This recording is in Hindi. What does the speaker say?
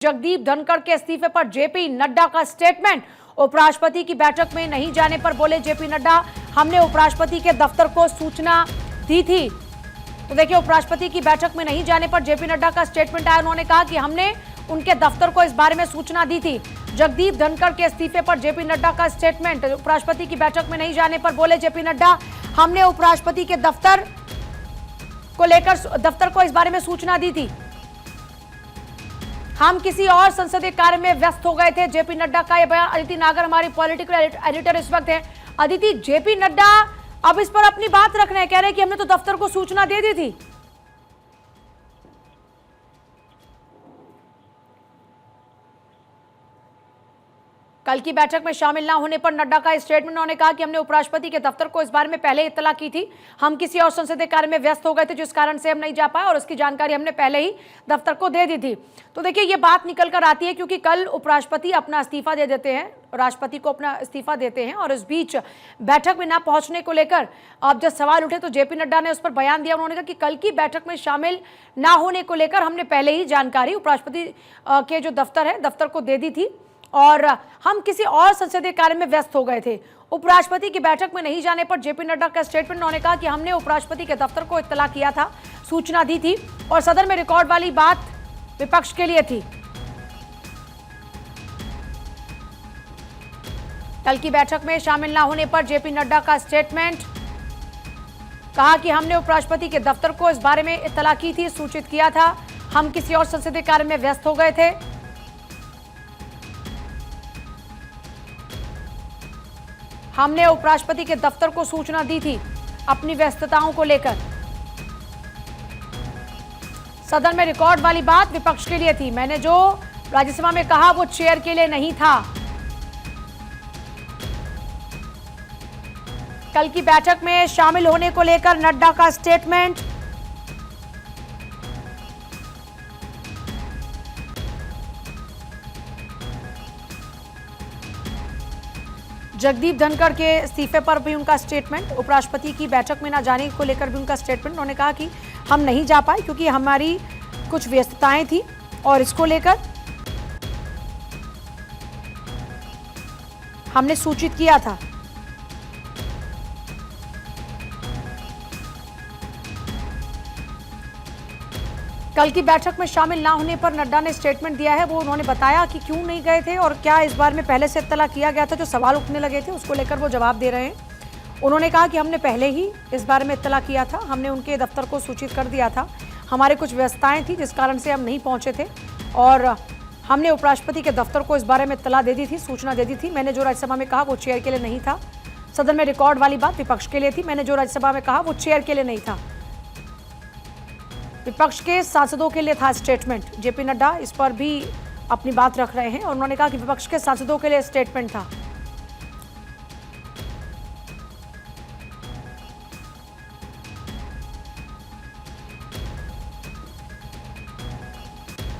जगदीप धनखड़ के इस्तीफे पर जेपी नड्डा का स्टेटमेंट। उपराष्ट्रपति की बैठक में नहीं जाने पर बोले जेपी नड्डा, हमने उपराष्ट्रपति के दफ्तर को सूचना दी थी। तो देखिए, उपराष्ट्रपति की बैठक में नहीं जाने पर जेपी नड्डा का स्टेटमेंट आया। उन्होंने कहा कि हमने उनके दफ्तर को इस बारे में सूचना दी थी। जगदीप धनखड़ के इस्तीफे पर जेपी नड्डा का स्टेटमेंट। उपराष्ट्रपति की बैठक में नहीं जाने पर बोले जेपी नड्डा, हमने उपराष्ट्रपति के दफ्तर को इस बारे में सूचना दी थी। हम किसी और संसदीय कार्य में व्यस्त हो गए थे। जेपी नड्डा का यह बयान। अदिति नागर हमारी पॉलिटिकल एडिटर इस वक्त है। अदिति, जेपी नड्डा अब इस पर अपनी बात रख रहे हैं, कह रहे हैं कि हमने तो दफ्तर को सूचना दे दी थी। कल की बैठक में शामिल न होने पर नड्डा का स्टेटमेंट। उन्होंने कहा कि हमने उपराष्ट्रपति के दफ्तर को इस बारे में पहले इत्तला की थी। हम किसी और संसदीय कार्य में व्यस्त हो गए थे, जिस कारण से हम नहीं जा पाए और उसकी जानकारी हमने पहले ही दफ्तर को दे दी थी। तो देखिए, ये बात निकल कर आती है क्योंकि कल उपराष्ट्रपति अपना इस्तीफा दे देते हैं, राष्ट्रपति को अपना इस्तीफा देते हैं और इस बीच बैठक में ना पहुंचने को लेकर अब जब सवाल उठे तो जेपी नड्डा ने उस पर बयान दिया। उन्होंने कहा कि कल की बैठक में शामिल ना होने को लेकर हमने पहले ही जानकारी उपराष्ट्रपति के जो दफ्तर है, दफ्तर को दे दी थी और हम किसी और संसदीय कार्य में व्यस्त हो गए थे। उपराष्ट्रपति की बैठक में नहीं जाने पर जेपी नड्डा का स्टेटमेंट। उन्होंने कहा कि हमने उपराष्ट्रपति के दफ्तर को इत्तला किया था, सूचना दी थी और सदन में रिकॉर्ड वाली बात विपक्ष के लिए थी। कल की बैठक में शामिल ना होने पर जेपी नड्डा का स्टेटमेंट। कहा कि हमने उपराष्ट्रपति के दफ्तर को इस बारे में इत्तला की थी, सूचित किया था। हम किसी और संसदीय कार्य में व्यस्त हो गए थे। हमने उपराष्ट्रपति के दफ्तर को सूचना दी थी अपनी व्यस्तताओं को लेकर। सदन में रिकॉर्ड वाली बात विपक्ष के लिए थी। मैंने जो राज्यसभा में कहा वो चेयर के लिए नहीं था। कल की बैठक में शामिल होने को लेकर नड्डा का स्टेटमेंट। जगदीप धनखड़ के इस्तीफे पर भी उनका स्टेटमेंट। उपराष्ट्रपति की बैठक में ना जाने को लेकर भी उनका स्टेटमेंट। उन्होंने कहा कि हम नहीं जा पाए क्योंकि हमारी कुछ व्यस्तताएं थी और इसको लेकर हमने सूचित किया था। कल की बैठक में शामिल ना होने पर नड्डा ने स्टेटमेंट दिया है। वो उन्होंने बताया कि क्यों नहीं गए थे और क्या इस बार में पहले से इत्तला किया गया था। जो सवाल उठने लगे थे उसको लेकर वो जवाब दे रहे हैं। उन्होंने कहा कि हमने पहले ही इस बारे में इत्तला किया था, हमने उनके दफ्तर को सूचित कर दिया था। हमारे कुछ व्यस्तताएं थी जिस कारण से हम नहीं पहुंचे थे और हमने उपराष्ट्रपति के दफ्तर को इस बारे में इत्तला दे दी थी, सूचना दे दी थी। मैंने जो राज्यसभा में कहा वो चेयर के लिए नहीं था। सदन में रिकॉर्ड वाली बात विपक्ष के लिए थी। मैंने जो राज्यसभा में कहा वो चेयर के लिए नहीं था, विपक्ष के सांसदों के लिए था स्टेटमेंट। जेपी नड्डा इस पर भी अपनी बात रख रहे हैं और उन्होंने कहा कि विपक्ष के सांसदों के लिए स्टेटमेंट था।